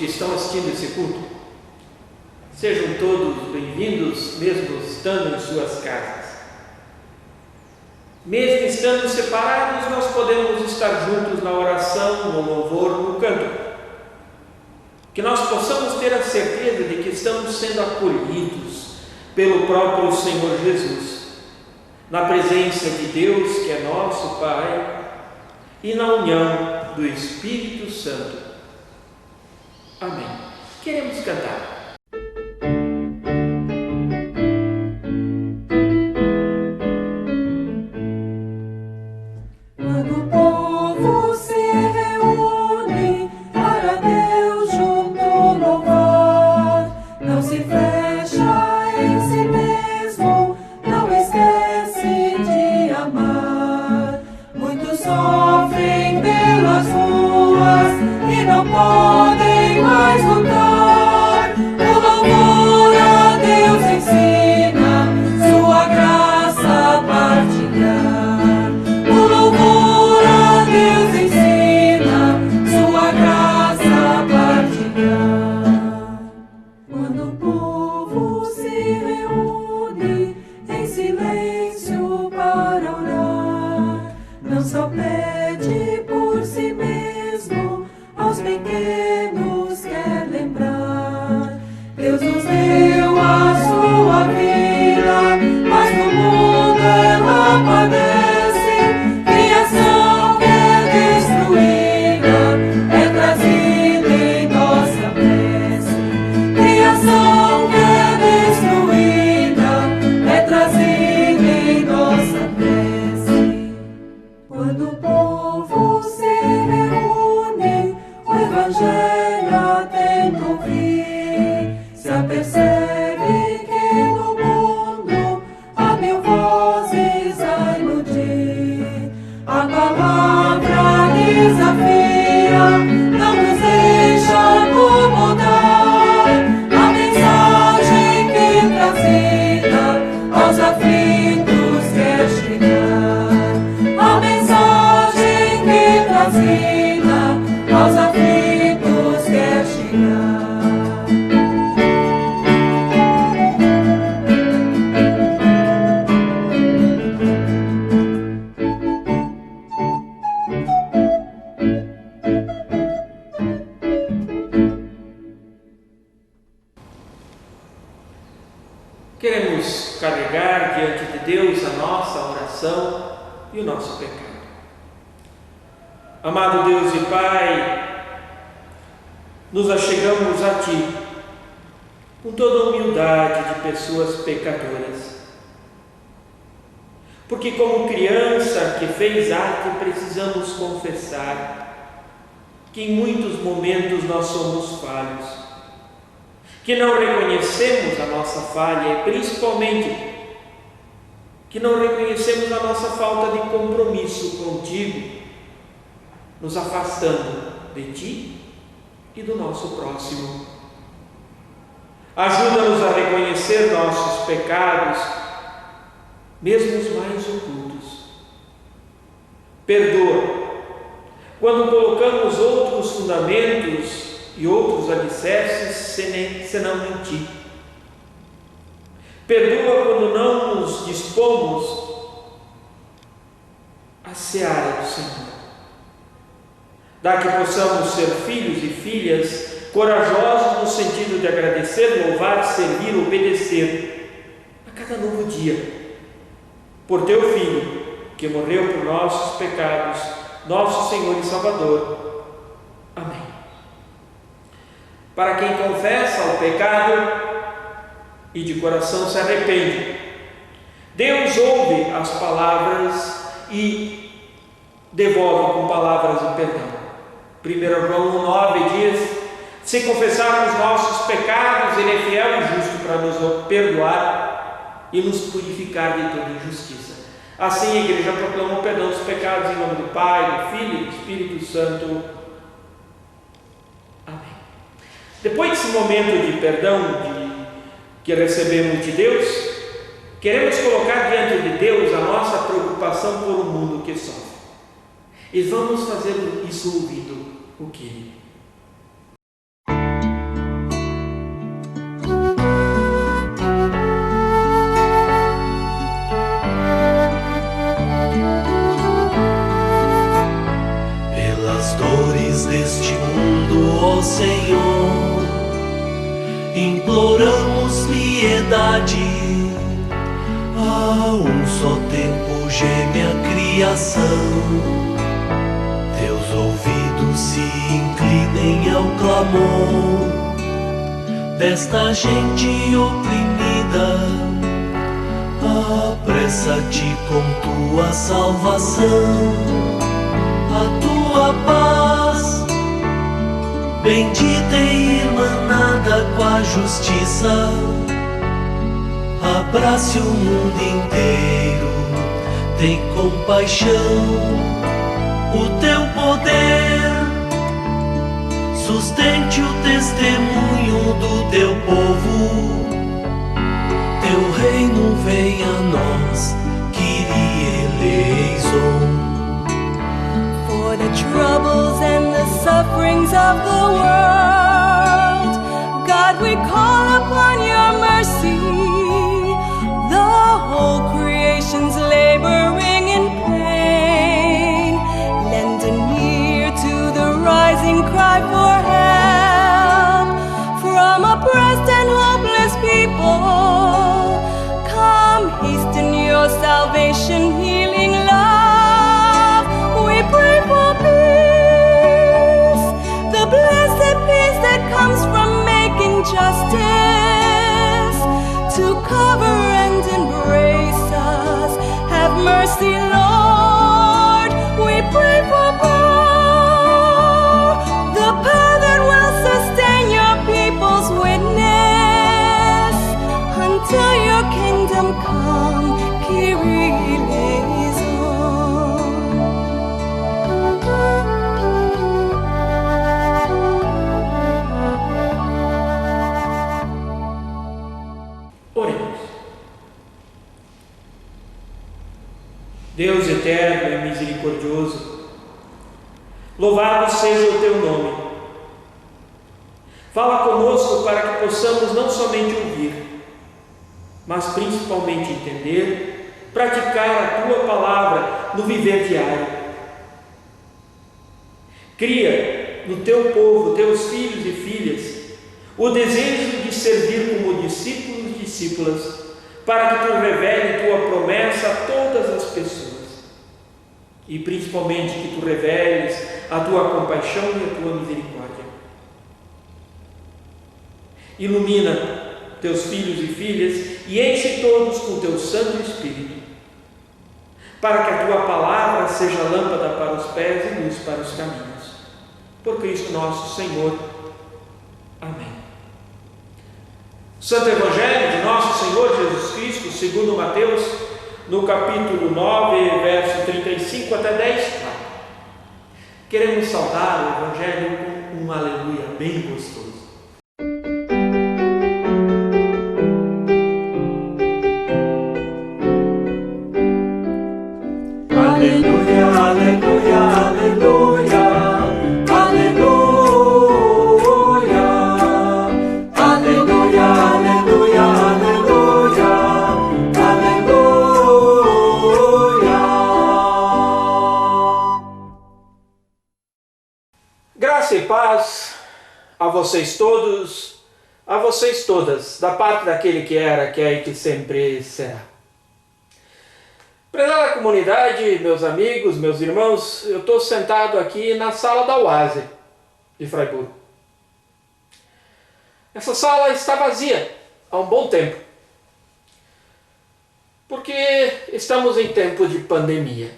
que estão assistindo esse culto. Sejam todos bem-vindos, mesmo estando em suas casas. Mesmo estando separados, nós podemos estar juntos na oração, no louvor, no canto. Que nós possamos ter a certeza de que estamos sendo acolhidos pelo próprio Senhor Jesus, na presença de Deus, que é nosso Pai, e na união do Espírito Santo. Amém. Queremos cantar. Queremos carregar diante de Deus a nossa oração e o nosso pecado. Amado Deus e Pai, nos achegamos a Ti com toda a humildade de pessoas pecadoras. Porque como criança que fez arte, precisamos confessar que em muitos momentos nós somos falhos, que não reconhecemos a nossa falha e principalmente que não reconhecemos a nossa falta de compromisso contigo, nos afastando de Ti e do nosso próximo. Ajuda-nos a reconhecer nossos pecados, mesmo os mais ocultos. Perdoa quando colocamos outros fundamentos e outros alicerces senão em Ti. Perdoa quando não nos dispomos à seara do Senhor. Dá que possamos ser filhos e filhas corajosos no sentido de agradecer, louvar, servir, obedecer a cada novo dia por Teu Filho, que morreu por nossos pecados, nosso Senhor e Salvador. Amém. Para quem confessa o pecado e de coração se arrepende, Deus ouve as palavras e devolve com palavras de perdão. 1 João 9 diz: se confessarmos nossos pecados, Ele é fiel e justo para nos perdoar e nos purificar de toda injustiça. Assim a igreja proclama o perdão dos pecados em nome do Pai, do Filho e do Espírito Santo. Amém. Depois desse momento de perdão que recebemos de Deus, queremos colocar diante de Deus a nossa preocupação por um mundo que sofre. E vamos fazer isso ouvindo o que? Senhor, imploramos piedade. A um só tempo geme a criação, teus ouvidos se inclinem ao clamor desta gente oprimida. Apressa-te com tua salvação, a tua paz bendita e irmanada com a justiça. Abrace o mundo inteiro, tem compaixão. O teu poder sustente o testemunho do teu povo. Teu reino venha a nós, Kyrie eleison. For the troubles and the sufferings of the world, God, we call upon your mercy. The whole creation's laboring in pain. Lend an ear to the rising cry for help from oppressed and hopeless people. Come, hasten your salvation, healing love. We pray for peace, the blessed peace that comes from making justice to cover and embrace us. Have mercy, Lord. We pray for power, the power that will sustain your people's witness until your kingdom come, Kyrie eleison. Oremos. Deus eterno e misericordioso, louvado seja o teu nome. Fala conosco para que possamos não somente ouvir, mas principalmente entender, praticar a tua palavra no viver diário. Cria no teu povo, teus filhos e filhas, o desejo de servir como discípulos e discípulas, para que tu revele tua promessa a todas as pessoas. E principalmente que tu reveles a tua compaixão e a tua misericórdia. Ilumina teus filhos e filhas e enche todos com teu Santo Espírito, para que a tua palavra seja lâmpada para os pés e luz para os caminhos. Por Cristo nosso Senhor. Amém. Santo Evangelho de nosso Senhor Jesus Cristo, segundo Mateus, no capítulo 9, verso 35 até 10. Queremos saudar o Evangelho com um aleluia bem gostoso. Aleluia, aleluia, aleluia. Graça e paz a vocês todos, a vocês todas, da parte daquele que era, que é e que sempre será. Prezada comunidade, meus amigos, meus irmãos, eu estou sentado aqui na sala da UASE de Fraiburgo. Essa sala está vazia há um bom tempo, porque estamos em tempo de pandemia.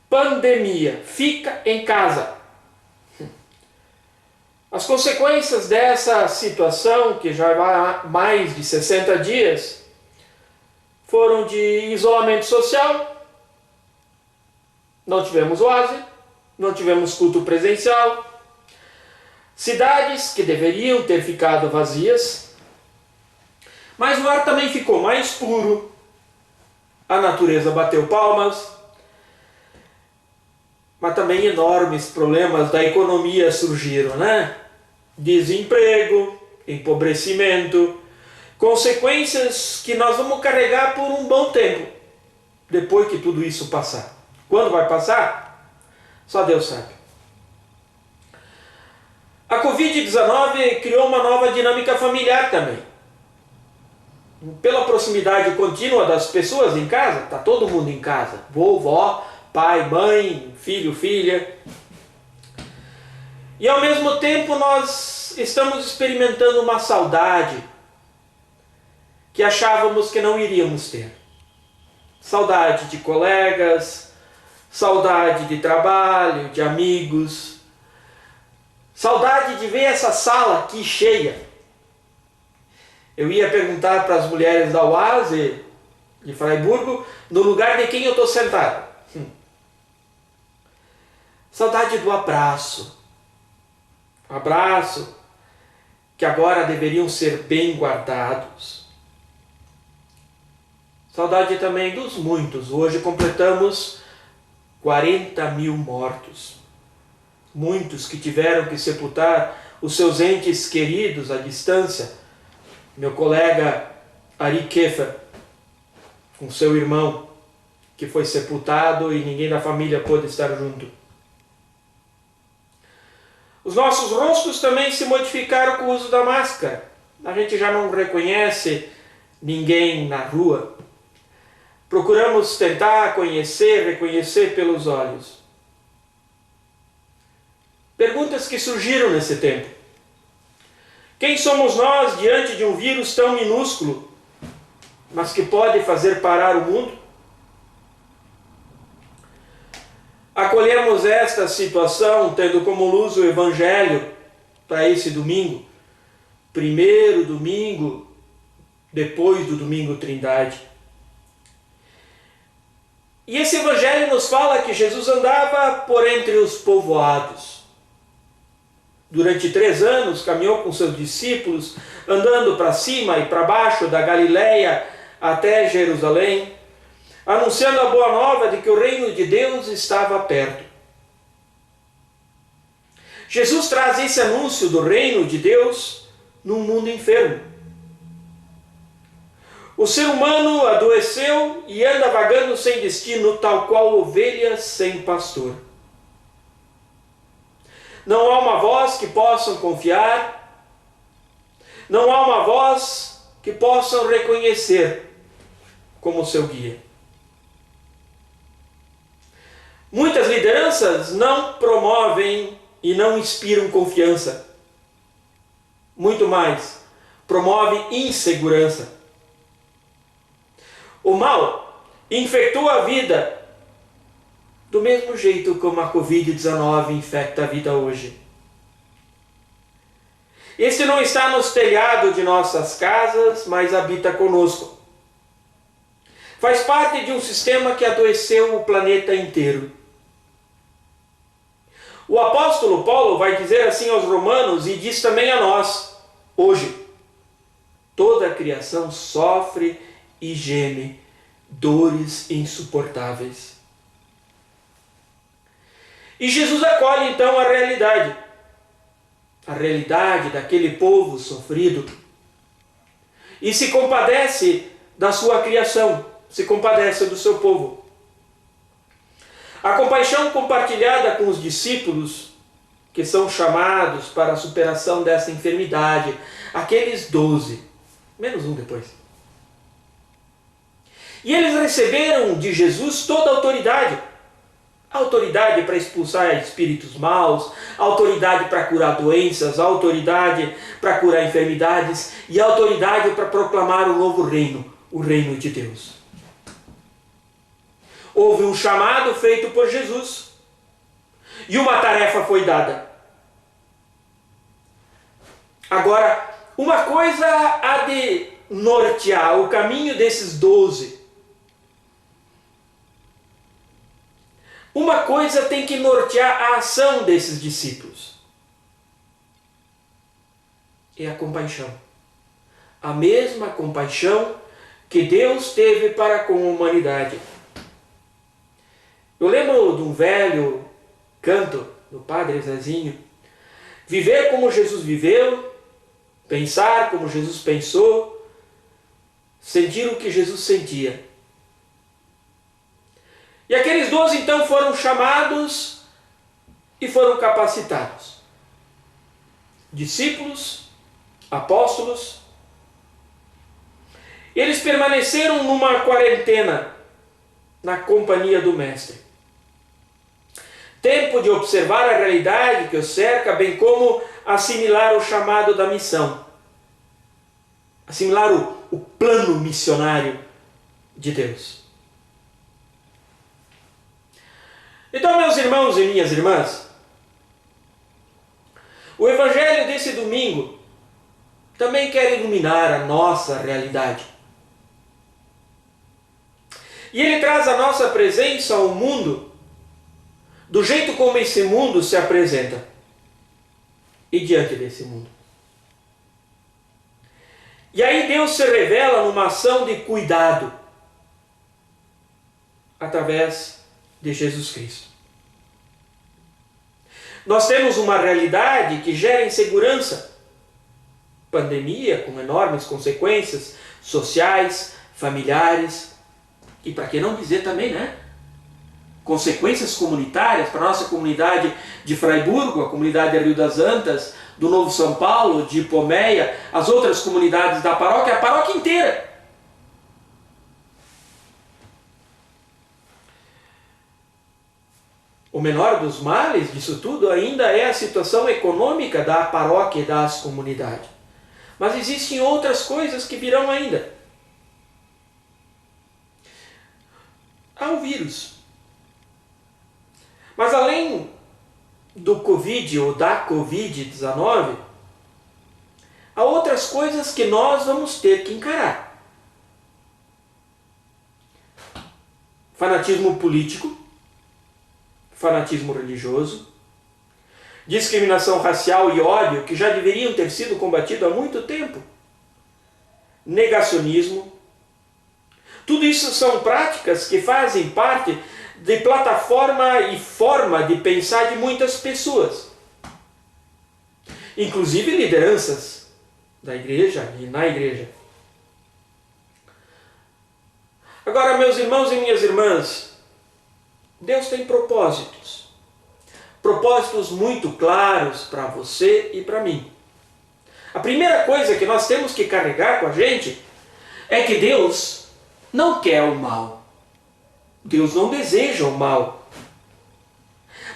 Pandemia, fica em casa. As consequências dessa situação, que já vai há mais de 60 dias, foram de isolamento social, não tivemos oase, não tivemos culto presencial, cidades que deveriam ter ficado vazias, mas o ar também ficou mais puro, a natureza bateu palmas, mas também enormes problemas da economia surgiram, né? Desemprego, empobrecimento, consequências que nós vamos carregar por um bom tempo, depois que tudo isso passar. Quando vai passar? Só Deus sabe. A Covid-19 criou uma nova dinâmica familiar também. Pela proximidade contínua das pessoas em casa, está todo mundo em casa, vovó, pai, mãe, filho, filha. E ao mesmo tempo nós estamos experimentando uma saudade que achávamos que não iríamos ter. Saudade de colegas, saudade de trabalho, de amigos, saudade de ver essa sala aqui cheia. Eu ia perguntar para as mulheres da UASE de Fraiburgo, no lugar de quem eu estou sentado. Saudade do abraço. Abraço que agora deveriam ser bem guardados. Saudade também dos muitos. Hoje completamos 40.000 mortos. Muitos que tiveram que sepultar os seus entes queridos à distância. Meu colega Ari Keffer, com seu irmão, que foi sepultado e ninguém da família pôde estar junto. Os nossos rostos também se modificaram com o uso da máscara. A gente já não reconhece ninguém na rua. Procuramos tentar conhecer, reconhecer pelos olhos. Perguntas que surgiram nesse tempo. Quem somos nós diante de um vírus tão minúsculo, mas que pode fazer parar o mundo? Acolhemos esta situação tendo como luz o Evangelho para esse domingo, primeiro domingo depois do domingo Trindade. E esse Evangelho nos fala que Jesus andava por entre os povoados. Durante 3 anos caminhou com seus discípulos, andando para cima e para baixo da Galileia até Jerusalém, anunciando a boa nova de que o reino de Deus estava perto. Jesus traz esse anúncio do reino de Deus num mundo enfermo. O ser humano adoeceu e anda vagando sem destino, tal qual ovelhas sem pastor. Não há uma voz que possam confiar, não há uma voz que possam reconhecer como seu guia. Muitas lideranças não promovem e não inspiram confiança. Muito mais, promovem insegurança. O mal infectou a vida do mesmo jeito como a Covid-19 infecta a vida hoje. Este não está nos telhados de nossas casas, mas habita conosco. Faz parte de um sistema que adoeceu o planeta inteiro. O apóstolo Paulo vai dizer assim aos romanos e diz também a nós, hoje: toda a criação sofre e geme, dores insuportáveis. E Jesus acolhe então a realidade daquele povo sofrido, e se compadece da sua criação, se compadece do seu povo. A compaixão compartilhada com os discípulos, que são chamados para a superação dessa enfermidade, aqueles 12, menos um depois. E eles receberam de Jesus toda a autoridade. A autoridade para expulsar espíritos maus, a autoridade para curar doenças, a autoridade para curar enfermidades e a autoridade para proclamar o novo reino, o reino de Deus. Houve um chamado feito por Jesus e uma tarefa foi dada. Agora, uma coisa há de nortear o caminho desses 12. Uma coisa tem que nortear a ação desses discípulos. É a compaixão. A mesma compaixão que Deus teve para com a humanidade. Eu lembro de um velho canto do Padre Zezinho. Viver como Jesus viveu, pensar como Jesus pensou, sentir o que Jesus sentia. E aqueles 12 então foram chamados e foram capacitados. discípulos, apóstolos, eles permaneceram numa quarentena na companhia do Mestre. Tempo de observar a realidade que os cerca, bem como assimilar o chamado da missão. Assimilar o plano missionário de Deus. Então, meus irmãos e minhas irmãs, o Evangelho desse domingo também quer iluminar a nossa realidade. E ele traz a nossa presença ao mundo do jeito como esse mundo se apresenta e diante desse mundo. E aí Deus se revela numa ação de cuidado através de Jesus Cristo. Nós temos uma realidade que gera insegurança. Pandemia com enormes consequências sociais, familiares e, para que não dizer também, consequências comunitárias para a nossa comunidade de Fraiburgo, a comunidade de Rio das Antas, do Novo São Paulo, de Ipomeia, as outras comunidades da paróquia, a paróquia inteira. O menor dos males disso tudo ainda é a situação econômica da paróquia e das comunidades. Mas existem outras coisas que virão ainda. Há o vírus. Mas além do Covid ou da Covid-19, há outras coisas que nós vamos ter que encarar. Fanatismo político, fanatismo religioso, discriminação racial e ódio que já deveriam ter sido combatidos há muito tempo, negacionismo. Tudo isso são práticas que fazem parte de plataforma e forma de pensar de muitas pessoas, inclusive lideranças da igreja e na igreja. Agora, meus irmãos e minhas irmãs, Deus tem propósitos muito claros para você e para mim. A primeira coisa que nós temos que carregar com a gente é que Deus não quer o mal. Deus não deseja o mal.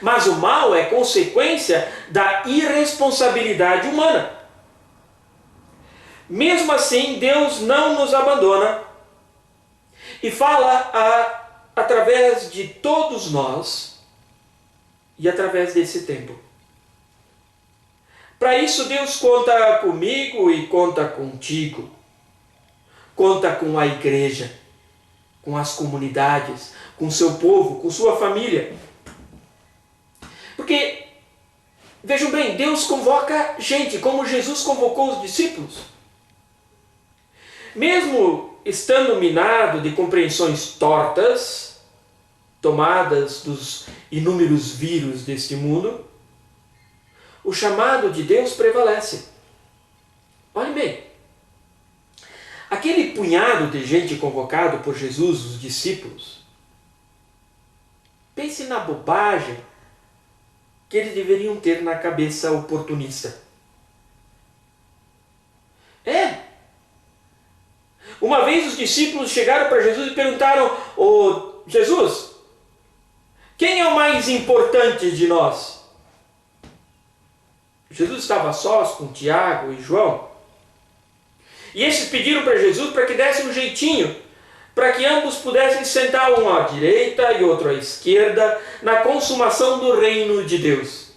Mas o mal é consequência da irresponsabilidade humana. Mesmo assim, Deus não nos abandona e fala através de todos nós e através desse tempo. Para isso, Deus conta comigo e conta contigo. Conta com a igreja, com as comunidades, com seu povo, com sua família. Porque, vejam bem, Deus convoca gente, como Jesus convocou os discípulos. Mesmo estando minado de compreensões tortas, tomadas dos inúmeros vírus deste mundo, o chamado de Deus prevalece. Olhem bem, aquele punhado de gente convocado por Jesus, os discípulos, pense na bobagem que eles deveriam ter na cabeça oportunista. Uma vez os discípulos chegaram para Jesus e perguntaram: Jesus, quem é o mais importante de nós? Jesus estava a sós com Tiago e João. E esses pediram para Jesus para que desse um jeitinho, para que ambos pudessem sentar um à direita e outro à esquerda, na consumação do reino de Deus.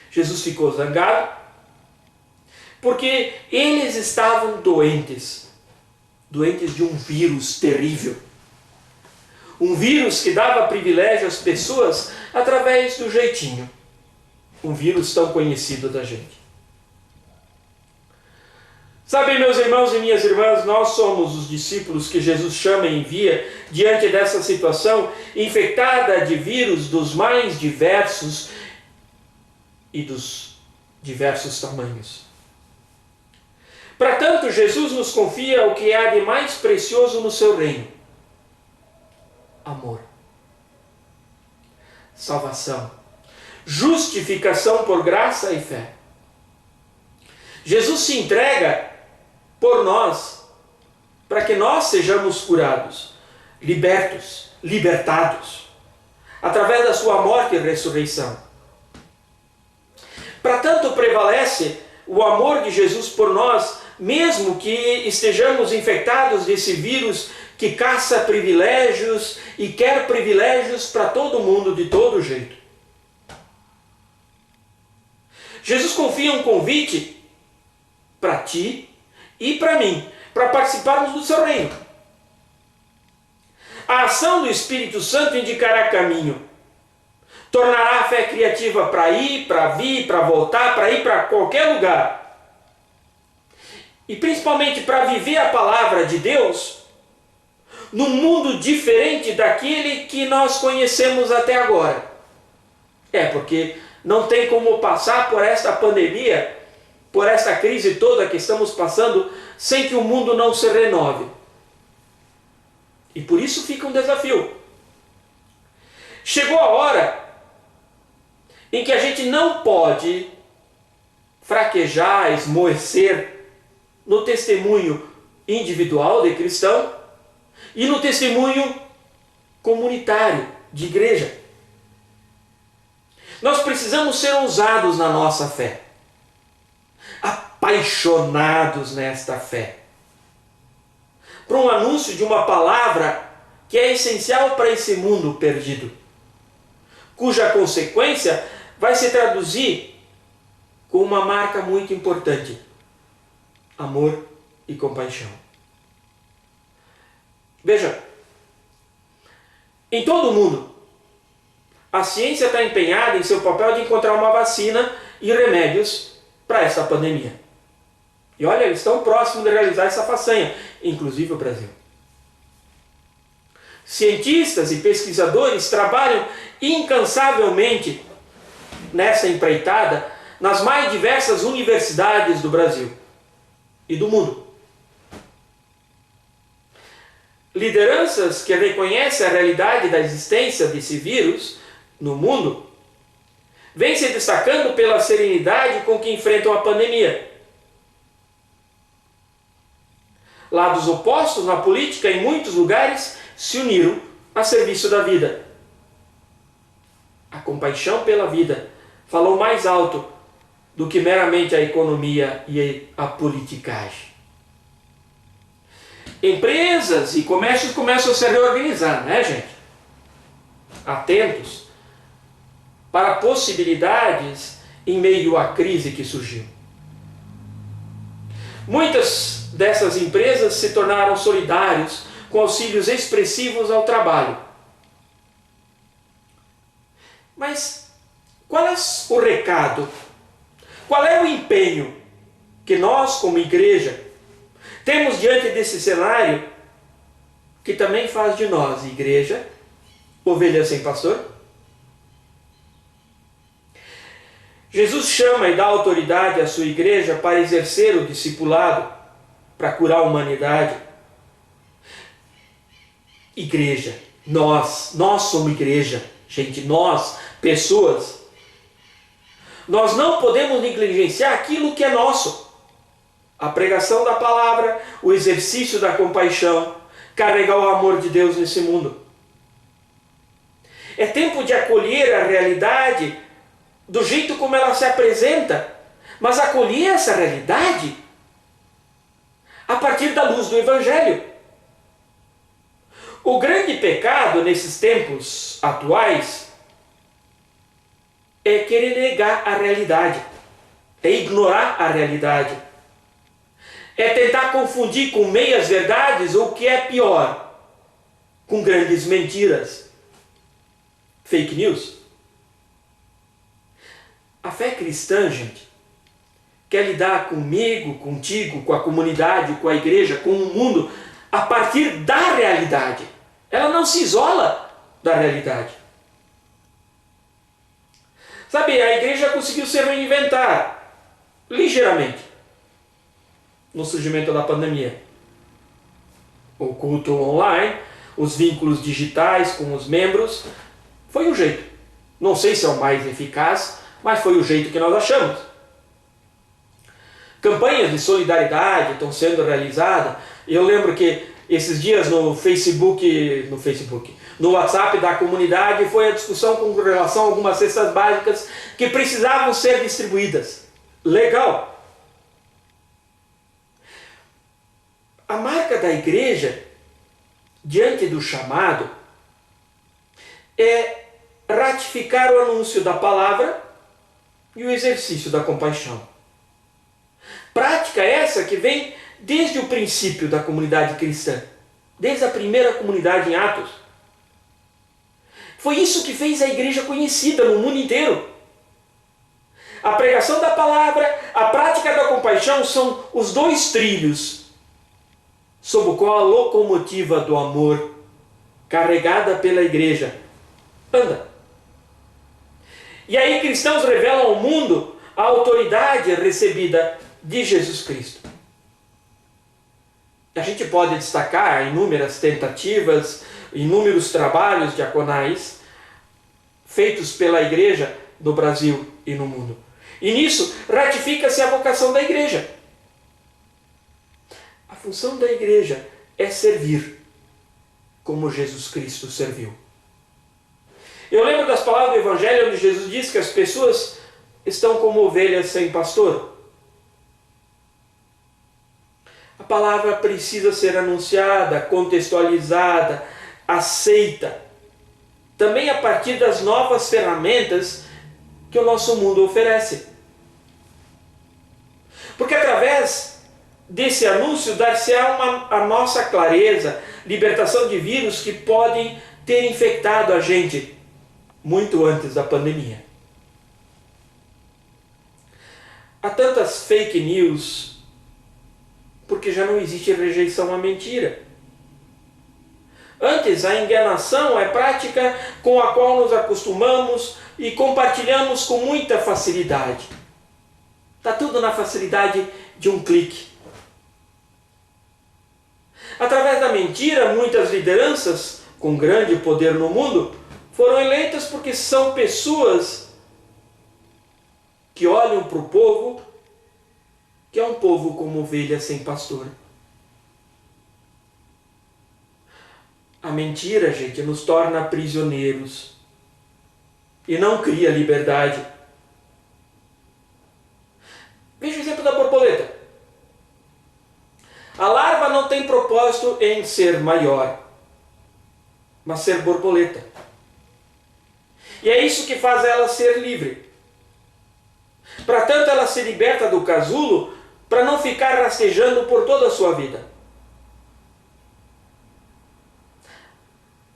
Jesus ficou zangado, porque eles estavam doentes de um vírus terrível. Um vírus que dava privilégio às pessoas através do jeitinho. Um vírus tão conhecido da gente. Sabem, meus irmãos e minhas irmãs, nós somos os discípulos que Jesus chama e envia diante dessa situação infectada de vírus dos mais diversos e dos diversos tamanhos. Para tanto, Jesus nos confia o que há de mais precioso no seu reino: amor, salvação, justificação por graça e fé. Jesus se entrega por nós, para que nós sejamos curados, libertos, libertados, através da sua morte e ressurreição. Para tanto prevalece o amor de Jesus por nós, mesmo que estejamos infectados desse vírus que caça privilégios e quer privilégios para todo mundo de todo jeito. Jesus confia um convite para ti e para mim, para participarmos do seu reino. A ação do Espírito Santo indicará caminho, tornará a fé criativa para ir, para vir, para voltar, para ir para qualquer lugar. E principalmente para viver a palavra de Deus num mundo diferente daquele que nós conhecemos até agora. Porque não tem como passar por esta pandemia, por esta crise toda que estamos passando, sem que o mundo não se renove. E por isso fica um desafio. Chegou a hora em que a gente não pode fraquejar, esmorecer no testemunho individual de cristão e no testemunho comunitário de igreja. Nós precisamos ser ousados na nossa fé, apaixonados nesta fé, para um anúncio de uma palavra que é essencial para esse mundo perdido, cuja consequência vai se traduzir com uma marca muito importante: amor e compaixão. Veja, em todo o mundo, a ciência está empenhada em seu papel de encontrar uma vacina e remédios para essa pandemia. E olha, eles estão próximos de realizar essa façanha, inclusive o Brasil. Cientistas e pesquisadores trabalham incansavelmente nessa empreitada nas mais diversas universidades do Brasil e do mundo. Lideranças que reconhecem a realidade da existência desse vírus no mundo vêm se destacando pela serenidade com que enfrentam a pandemia. Lados opostos na política, em muitos lugares, se uniram a serviço da vida. A compaixão pela vida falou mais alto do que meramente a economia e a politicagem. Empresas e comércios começam a se reorganizar, né, gente? Atentos para possibilidades em meio à crise que surgiu. Muitas dessas empresas se tornaram solidários com auxílios expressivos ao trabalho. Mas qual é o recado? Qual é o empenho que nós, como igreja, temos diante desse cenário que também faz de nós, igreja, ovelha sem pastor? Jesus chama e dá autoridade à sua igreja para exercer o discipulado, para curar a humanidade. Igreja, nós somos igreja, gente, nós, pessoas. Nós não podemos negligenciar aquilo que é nosso. A pregação da palavra, o exercício da compaixão, carregar o amor de Deus nesse mundo. É tempo de acolher a realidade do jeito como ela se apresenta, mas acolher essa realidade a partir da luz do Evangelho. O grande pecado nesses tempos atuais é querer negar a realidade, é ignorar a realidade, é tentar confundir com meias verdades ou, o que é pior, com grandes mentiras, fake news. A fé cristã, gente, quer lidar comigo, contigo, com a comunidade, com a igreja, com o mundo, a partir da realidade. Ela não se isola da realidade. Sabe, a igreja conseguiu se reinventar ligeiramente no surgimento da pandemia. O culto online, os vínculos digitais com os membros, foi um jeito. Não sei se é o mais eficaz, mas foi o jeito que nós achamos. Campanhas de solidariedade estão sendo realizadas. Eu lembro que esses dias no WhatsApp da comunidade foi a discussão com relação a algumas cestas básicas que precisavam ser distribuídas. Legal! A marca da igreja, diante do chamado, é ratificar o anúncio da palavra e o exercício da compaixão. Prática essa que vem desde o princípio da comunidade cristã, desde a primeira comunidade em Atos. Foi isso que fez a igreja conhecida no mundo inteiro. A pregação da palavra, a prática da compaixão são os dois trilhos sob o qual a locomotiva do amor, carregada pela igreja, anda. E aí cristãos revelam ao mundo a autoridade recebida de Jesus Cristo. A gente pode destacar inúmeras tentativas, inúmeros trabalhos diaconais feitos pela igreja do Brasil e no mundo. E nisso ratifica-se a vocação da igreja. A função da igreja é servir como Jesus Cristo serviu. Eu lembro das palavras do Evangelho onde Jesus diz que as pessoas estão como ovelhas sem pastor. A palavra precisa ser anunciada, contextualizada, aceita, também a partir das novas ferramentas que o nosso mundo oferece. Porque através desse anúncio dar-se-á a nossa clareza, libertação de vírus que podem ter infectado a gente muito antes da pandemia. Há tantas fake news porque já não existe rejeição à mentira. Antes, a enganação é prática com a qual nos acostumamos e compartilhamos com muita facilidade. Está tudo na facilidade de um clique. Através da mentira, muitas lideranças com grande poder no mundo foram eleitas porque são pessoas que olham para o povo, que é um povo como ovelha sem pastor. A mentira, gente, nos torna prisioneiros e não cria liberdade. Veja o exemplo da borboleta. A larva não tem propósito em ser maior, mas ser borboleta. E é isso que faz ela ser livre. Para tanto, ela se liberta do casulo para não ficar rastejando por toda a sua vida.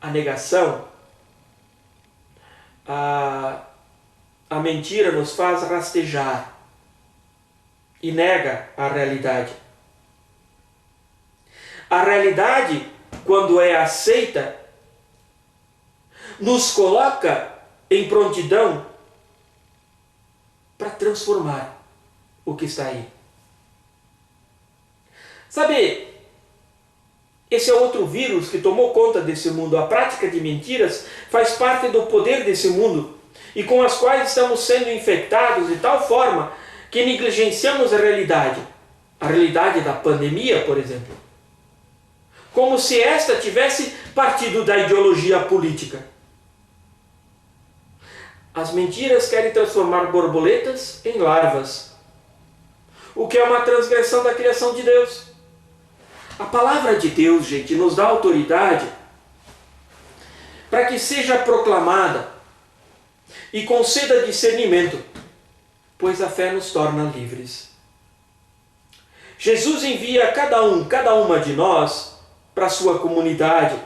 A negação, a mentira nos faz rastejar e nega a realidade. A realidade, quando é aceita, nos coloca em prontidão para transformar o que está aí. Sabe, esse é outro vírus que tomou conta desse mundo. A prática de mentiras faz parte do poder desse mundo e com as quais estamos sendo infectados de tal forma que negligenciamos a realidade da pandemia, por exemplo, como se esta tivesse partido da ideologia política. As mentiras querem transformar borboletas em larvas, o que é uma transgressão da criação de Deus. A palavra de Deus, gente, nos dá autoridade para que seja proclamada e conceda discernimento, pois a fé nos torna livres. Jesus envia cada uma de nós para a sua comunidade,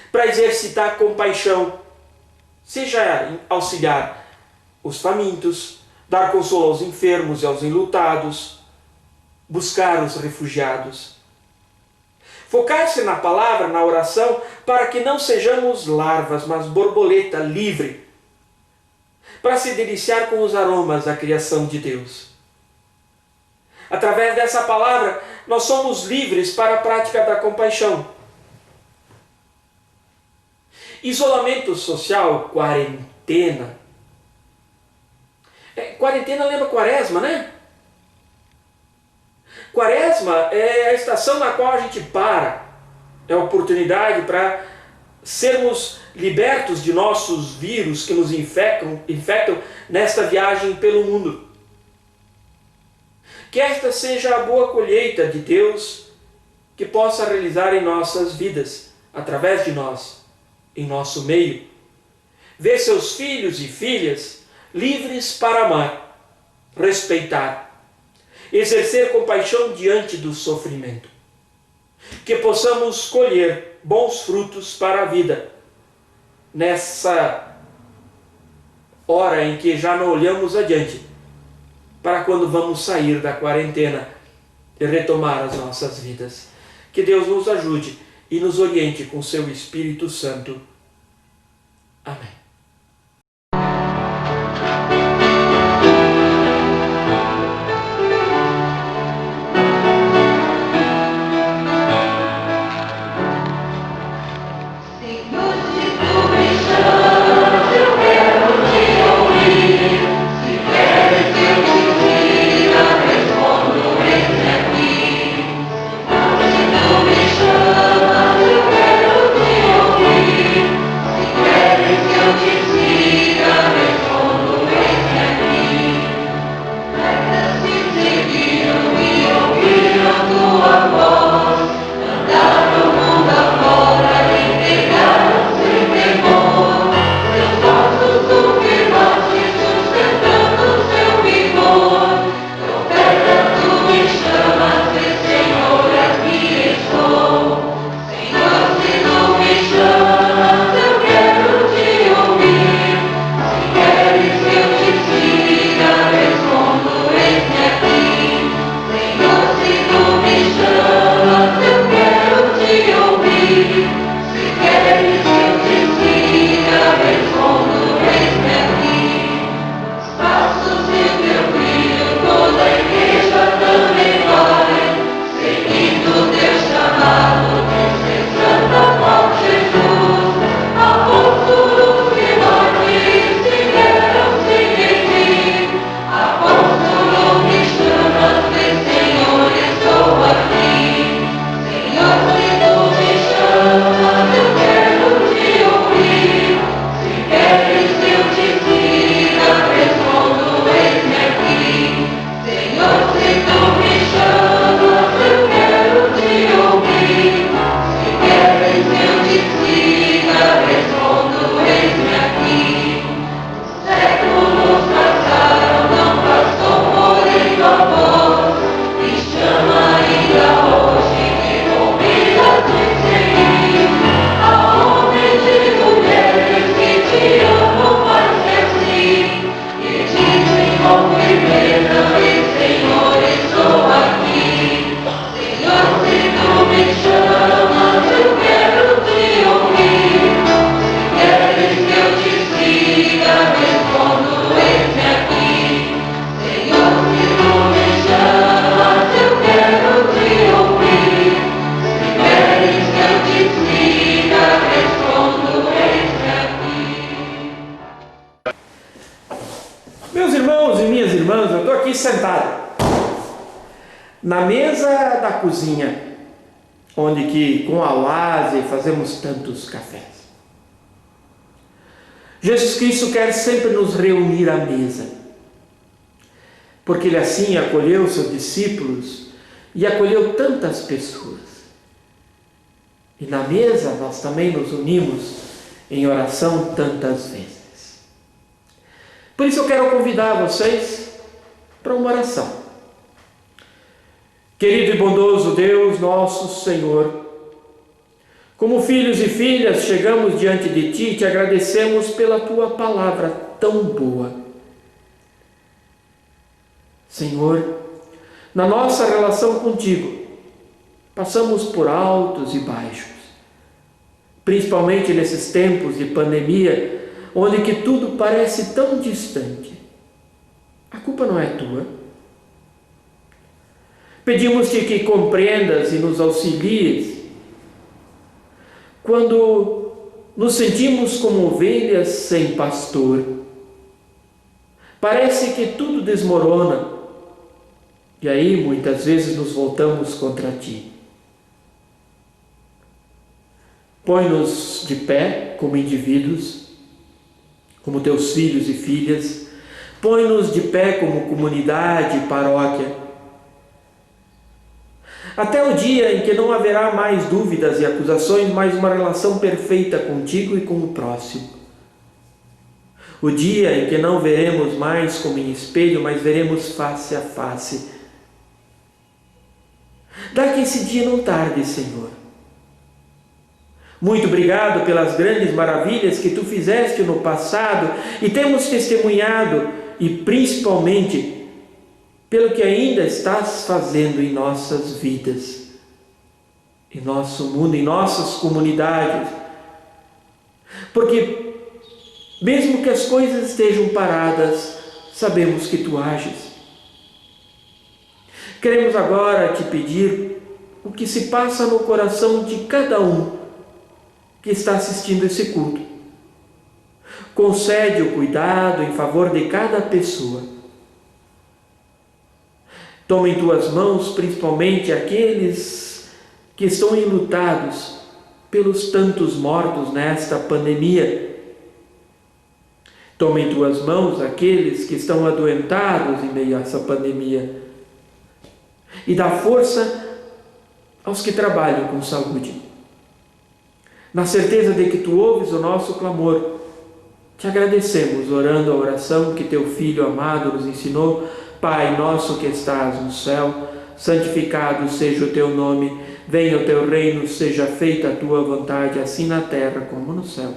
para exercitar compaixão, seja auxiliar os famintos, dar consolo aos enfermos e aos enlutados, buscar os refugiados. Focar-se na palavra, na oração, para que não sejamos larvas, mas borboleta livre, para se deliciar com os aromas da criação de Deus. Através dessa palavra, nós somos livres para a prática da compaixão. Isolamento social, quarentena. Quarentena lembra Quaresma, né? Quaresma é a estação na qual a gente para. É a oportunidade para sermos libertos de nossos vírus que nos infectam nesta viagem pelo mundo. Que esta seja a boa colheita de Deus que possa realizar em nossas vidas, através de nós, em nosso meio. Ver seus filhos e filhas livres para amar, respeitar, exercer compaixão diante do sofrimento. Que possamos colher bons frutos para a vida, nessa hora em que já não olhamos adiante, para quando vamos sair da quarentena e retomar as nossas vidas. Que Deus nos ajude e nos oriente com seu Espírito Santo. Amém. Sentado na mesa da cozinha, onde que com a oase fazemos tantos cafés. Jesus Cristo quer sempre nos reunir à mesa, porque Ele assim acolheu seus discípulos e acolheu tantas pessoas. E na mesa nós também nos unimos em oração tantas vezes. Por isso eu quero convidar vocês para uma oração. Querido e bondoso Deus, nosso Senhor, como filhos e filhas, chegamos diante de Ti e Te agradecemos pela Tua palavra tão boa. Senhor, na nossa relação contigo, passamos por altos e baixos, principalmente nesses tempos de pandemia, onde que tudo parece tão distante. A culpa não é tua. Pedimos-te que compreendas e nos auxilies quando nos sentimos como ovelhas sem pastor. Parece que tudo desmorona e aí muitas vezes nos voltamos contra Ti. Põe-nos de pé como indivíduos, como Teus filhos e filhas. Põe-nos de pé como comunidade e paróquia. Até o dia em que não haverá mais dúvidas e acusações, mas uma relação perfeita contigo e com o próximo. O dia em que não veremos mais como em espelho, mas veremos face a face. Dá que esse dia não tarde, Senhor. Muito obrigado pelas grandes maravilhas que Tu fizeste no passado e temos testemunhado, e principalmente pelo que ainda estás fazendo em nossas vidas, em nosso mundo, em nossas comunidades. Porque mesmo que as coisas estejam paradas, sabemos que Tu ages. Queremos agora Te pedir o que se passa no coração de cada um que está assistindo esse culto. Concede o cuidado em favor de cada pessoa. Toma em Tuas mãos principalmente aqueles que estão enlutados pelos tantos mortos nesta pandemia. Toma em Tuas mãos aqueles que estão adoentados em meio a essa pandemia. E dá força aos que trabalham com saúde. Na certeza de que Tu ouves o nosso clamor, Te agradecemos orando a oração que Teu Filho amado nos ensinou. Pai nosso que estás no céu, santificado seja o Teu nome. Venha o Teu reino, seja feita a Tua vontade, assim na terra como no céu.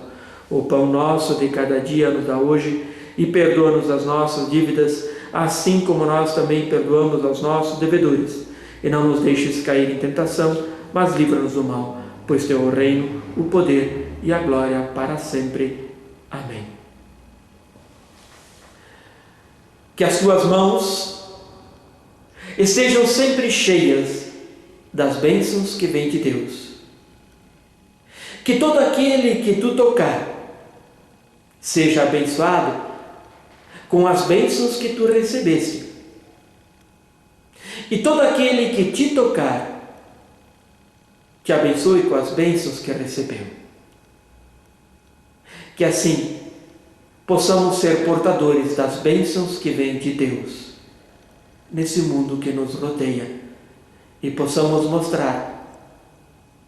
O pão nosso de cada dia nos dá hoje e perdoa-nos as nossas dívidas, assim como nós também perdoamos aos nossos devedores. E não nos deixes cair em tentação, mas livra-nos do mal, pois Teu é o reino, o poder e a glória para sempre. Amém. Que as Tuas mãos estejam sempre cheias das bênçãos que vêm de Deus. Que todo aquele que Tu tocar seja abençoado com as bênçãos que Tu recebeste. E todo aquele que Te tocar, Te abençoe com as bênçãos que recebeu. Que assim possamos ser portadores das bênçãos que vêm de Deus nesse mundo que nos rodeia e possamos mostrar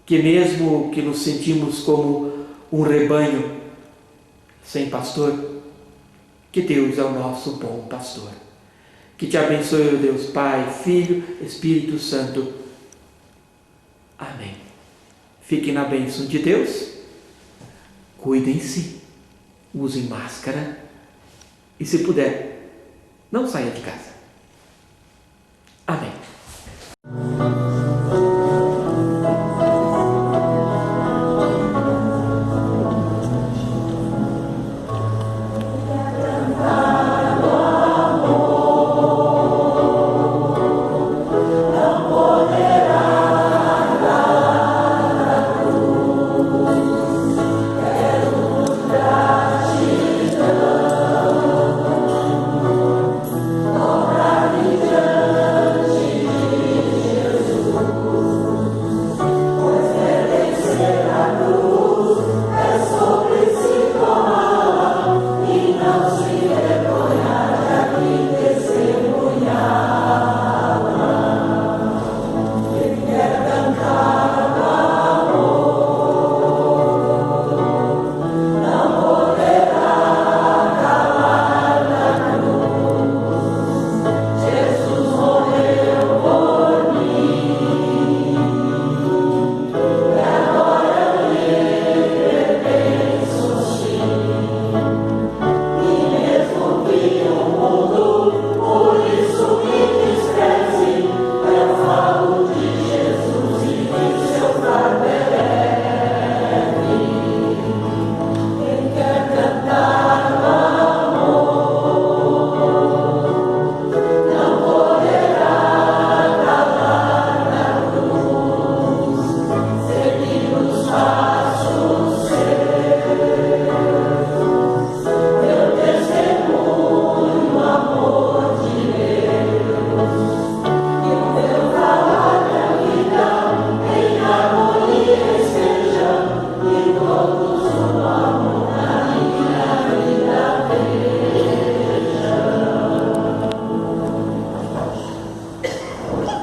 que mesmo que nos sentimos como um rebanho sem pastor, que Deus é o nosso bom pastor. Que Te abençoe, ó Deus, Pai, Filho, Espírito Santo. Amém. Fiquem na bênção de Deus, cuidem-se, usem máscara e, se puder, não saia de casa.